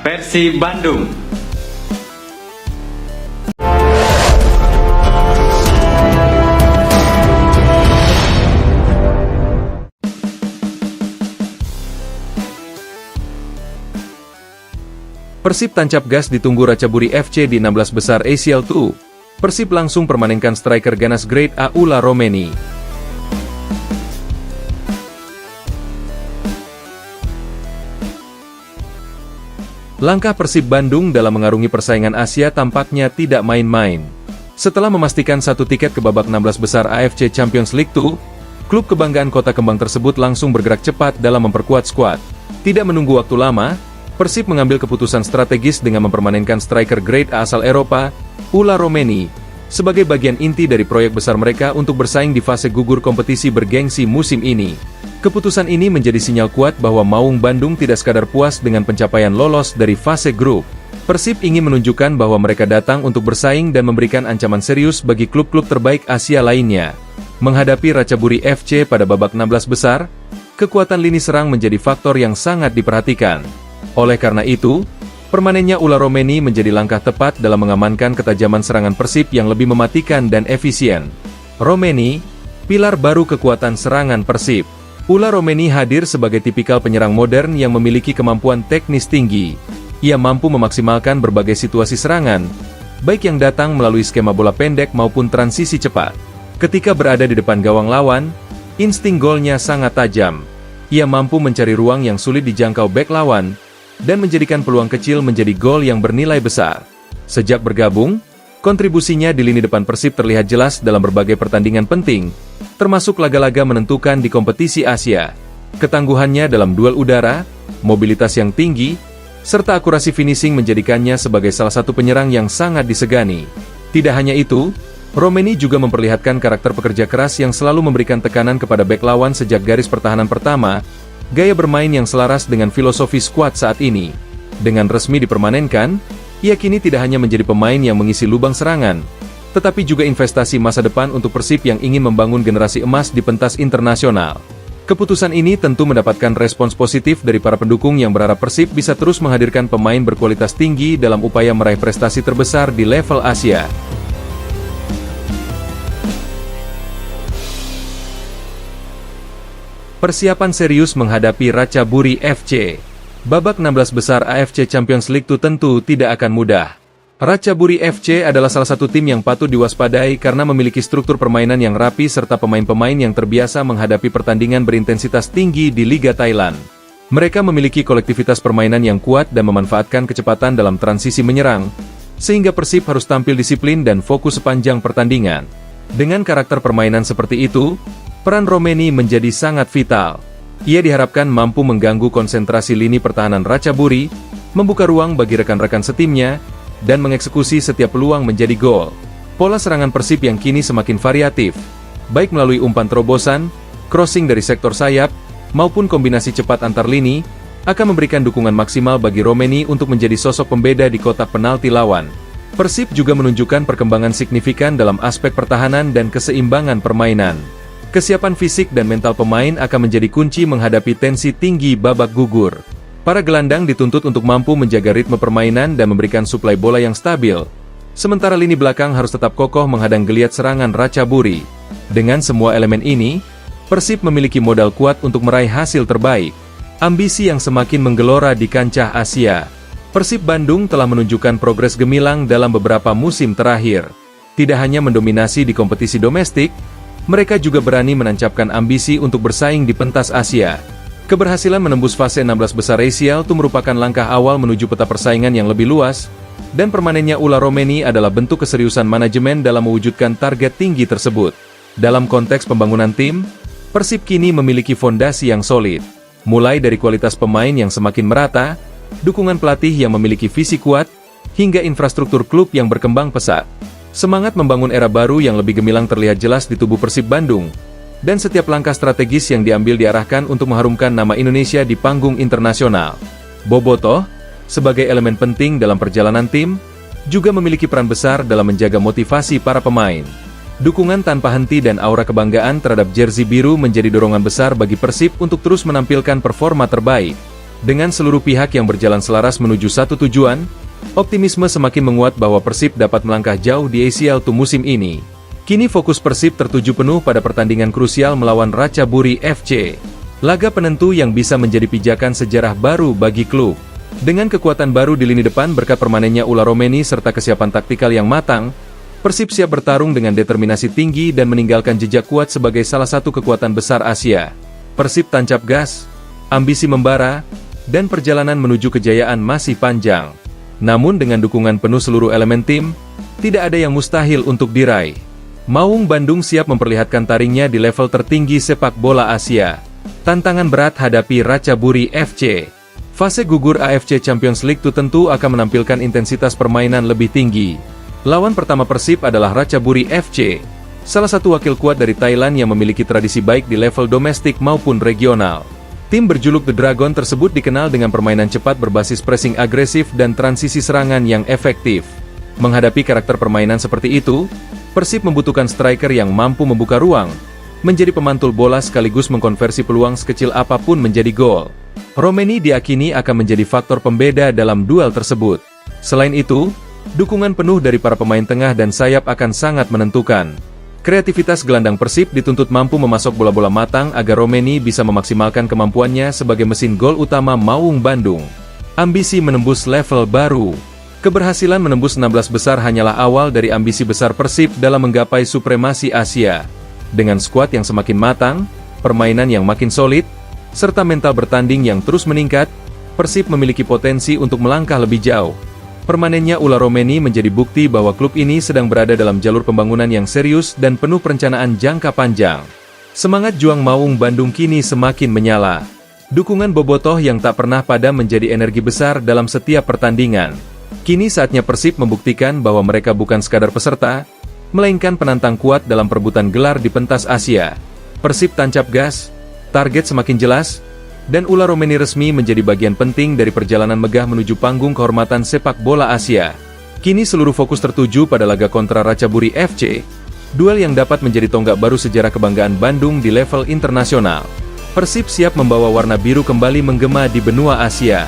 Persib Bandung. Persib tancap gas ditunggu Ratchaburi FC di 16 besar ACL II. Persib langsung permanenkan striker ganas grade A Ula Romeni. Langkah Persib Bandung dalam mengarungi persaingan Asia tampaknya tidak main-main. Setelah memastikan satu tiket ke babak 16 besar AFC Champions League II, klub kebanggaan Kota Kembang tersebut langsung bergerak cepat dalam memperkuat skuad. Tidak menunggu waktu lama, Persib mengambil keputusan strategis dengan mempermanenkan striker grade A asal Eropa, Ula Romeni, sebagai bagian inti dari proyek besar mereka untuk bersaing di fase gugur kompetisi bergengsi musim ini. Keputusan ini menjadi sinyal kuat bahwa Maung Bandung tidak sekadar puas dengan pencapaian lolos dari fase grup. Persib ingin menunjukkan bahwa mereka datang untuk bersaing dan memberikan ancaman serius bagi klub-klub terbaik Asia lainnya. Menghadapi Ratchaburi FC pada babak 16 besar, kekuatan lini serang menjadi faktor yang sangat diperhatikan. Oleh karena itu, permanennya Ula Romeni menjadi langkah tepat dalam mengamankan ketajaman serangan Persib yang lebih mematikan dan efisien. Romeni, pilar baru kekuatan serangan Persib. Ula Romeni hadir sebagai tipikal penyerang modern yang memiliki kemampuan teknis tinggi. Ia mampu memaksimalkan berbagai situasi serangan, baik yang datang melalui skema bola pendek maupun transisi cepat. Ketika berada di depan gawang lawan, insting golnya sangat tajam. Ia mampu mencari ruang yang sulit dijangkau bek lawan, dan menjadikan peluang kecil menjadi gol yang bernilai besar. Sejak bergabung, kontribusinya di lini depan Persib terlihat jelas dalam berbagai pertandingan penting, termasuk laga-laga menentukan di kompetisi Asia. Ketangguhannya dalam duel udara, mobilitas yang tinggi, serta akurasi finishing menjadikannya sebagai salah satu penyerang yang sangat disegani. Tidak hanya itu, Romeni juga memperlihatkan karakter pekerja keras yang selalu memberikan tekanan kepada bek lawan sejak garis pertahanan pertama, gaya bermain yang selaras dengan filosofi skuad saat ini. Dengan resmi dipermanenkan, ia kini tidak hanya menjadi pemain yang mengisi lubang serangan, tetapi juga investasi masa depan untuk Persib yang ingin membangun generasi emas di pentas internasional. Keputusan ini tentu mendapatkan respons positif dari para pendukung yang berharap Persib bisa terus menghadirkan pemain berkualitas tinggi dalam upaya meraih prestasi terbesar di level Asia. Persiapan serius menghadapi Ratchaburi FC. Babak 16 besar AFC Champions League II tentu tidak akan mudah. Ratchaburi FC adalah salah satu tim yang patut diwaspadai karena memiliki struktur permainan yang rapi serta pemain-pemain yang terbiasa menghadapi pertandingan berintensitas tinggi di Liga Thailand. Mereka memiliki kolektivitas permainan yang kuat dan memanfaatkan kecepatan dalam transisi menyerang, sehingga Persib harus tampil disiplin dan fokus sepanjang pertandingan. Dengan karakter permainan seperti itu, peran Romeni menjadi sangat vital. Ia diharapkan mampu mengganggu konsentrasi lini pertahanan Ratchaburi, membuka ruang bagi rekan-rekan setimnya, dan mengeksekusi setiap peluang menjadi gol. Pola serangan Persib yang kini semakin variatif, baik melalui umpan terobosan, crossing dari sektor sayap, maupun kombinasi cepat antar lini, akan memberikan dukungan maksimal bagi Romeni untuk menjadi sosok pembeda di kotak penalti lawan. Persib juga menunjukkan perkembangan signifikan dalam aspek pertahanan dan keseimbangan permainan. Kesiapan fisik dan mental pemain akan menjadi kunci menghadapi tensi tinggi babak gugur. Para gelandang dituntut untuk mampu menjaga ritme permainan dan memberikan suplai bola yang stabil. Sementara lini belakang harus tetap kokoh menghadang geliat serangan Ratchaburi. Dengan semua elemen ini, Persib memiliki modal kuat untuk meraih hasil terbaik. Ambisi yang semakin menggelora di kancah Asia. Persib Bandung telah menunjukkan progres gemilang dalam beberapa musim terakhir. Tidak hanya mendominasi di kompetisi domestik, mereka juga berani menancapkan ambisi untuk bersaing di pentas Asia. Keberhasilan menembus fase 16 besar ACL itu merupakan langkah awal menuju peta persaingan yang lebih luas, dan permanennya Ula Romeni adalah bentuk keseriusan manajemen dalam mewujudkan target tinggi tersebut. Dalam konteks pembangunan tim, Persib kini memiliki fondasi yang solid. Mulai dari kualitas pemain yang semakin merata, dukungan pelatih yang memiliki visi kuat, hingga infrastruktur klub yang berkembang pesat. Semangat membangun era baru yang lebih gemilang terlihat jelas di tubuh Persib Bandung, dan setiap langkah strategis yang diambil diarahkan untuk mengharumkan nama Indonesia di panggung internasional. Bobotoh, sebagai elemen penting dalam perjalanan tim, juga memiliki peran besar dalam menjaga motivasi para pemain. Dukungan tanpa henti dan aura kebanggaan terhadap jersey biru menjadi dorongan besar bagi Persib untuk terus menampilkan performa terbaik. Dengan seluruh pihak yang berjalan selaras menuju satu tujuan, optimisme semakin menguat bahwa Persib dapat melangkah jauh di ACL II musim ini. Kini fokus Persib tertuju penuh pada pertandingan krusial melawan Ratchaburi FC. Laga penentu yang bisa menjadi pijakan sejarah baru bagi klub. Dengan kekuatan baru di lini depan berkat permanennya Ula Romeni serta kesiapan taktikal yang matang, Persib siap bertarung dengan determinasi tinggi dan meninggalkan jejak kuat sebagai salah satu kekuatan besar Asia. Persib tancap gas, ambisi membara, dan perjalanan menuju kejayaan masih panjang. Namun dengan dukungan penuh seluruh elemen tim, tidak ada yang mustahil untuk diraih. Maung Bandung siap memperlihatkan taringnya di level tertinggi sepak bola Asia. Tantangan berat hadapi Ratchaburi FC. Fase gugur AFC Champions League II tentu akan menampilkan intensitas permainan lebih tinggi. Lawan pertama Persib adalah Ratchaburi FC, salah satu wakil kuat dari Thailand yang memiliki tradisi baik di level domestik maupun regional. Tim berjuluk The Dragon tersebut dikenal dengan permainan cepat berbasis pressing agresif dan transisi serangan yang efektif. Menghadapi karakter permainan seperti itu, Persib membutuhkan striker yang mampu membuka ruang, menjadi pemantul bola sekaligus mengkonversi peluang sekecil apapun menjadi gol. Romeni diakini akan menjadi faktor pembeda dalam duel tersebut. Selain itu, dukungan penuh dari para pemain tengah dan sayap akan sangat menentukan. Kreativitas gelandang Persib dituntut mampu memasok bola-bola matang agar Romeni bisa memaksimalkan kemampuannya sebagai mesin gol utama Maung Bandung. Ambisi menembus level baru. Keberhasilan menembus 16 besar hanyalah awal dari ambisi besar Persib dalam menggapai supremasi Asia. Dengan skuad yang semakin matang, permainan yang makin solid, serta mental bertanding yang terus meningkat, Persib memiliki potensi untuk melangkah lebih jauh. Permanennya Ula Romeni menjadi bukti bahwa klub ini sedang berada dalam jalur pembangunan yang serius dan penuh perencanaan jangka panjang. Semangat juang Maung Bandung kini semakin menyala. Dukungan bobotoh yang tak pernah padam menjadi energi besar dalam setiap pertandingan. Kini saatnya Persib membuktikan bahwa mereka bukan sekadar peserta, melainkan penantang kuat dalam perebutan gelar di pentas Asia. Persib tancap gas, target semakin jelas, dan Ula Romeni resmi menjadi bagian penting dari perjalanan megah menuju panggung kehormatan sepak bola Asia. Kini seluruh fokus tertuju pada laga kontra Ratchaburi FC, duel yang dapat menjadi tonggak baru sejarah kebanggaan Bandung di level internasional. Persib siap membawa warna biru kembali menggema di benua Asia.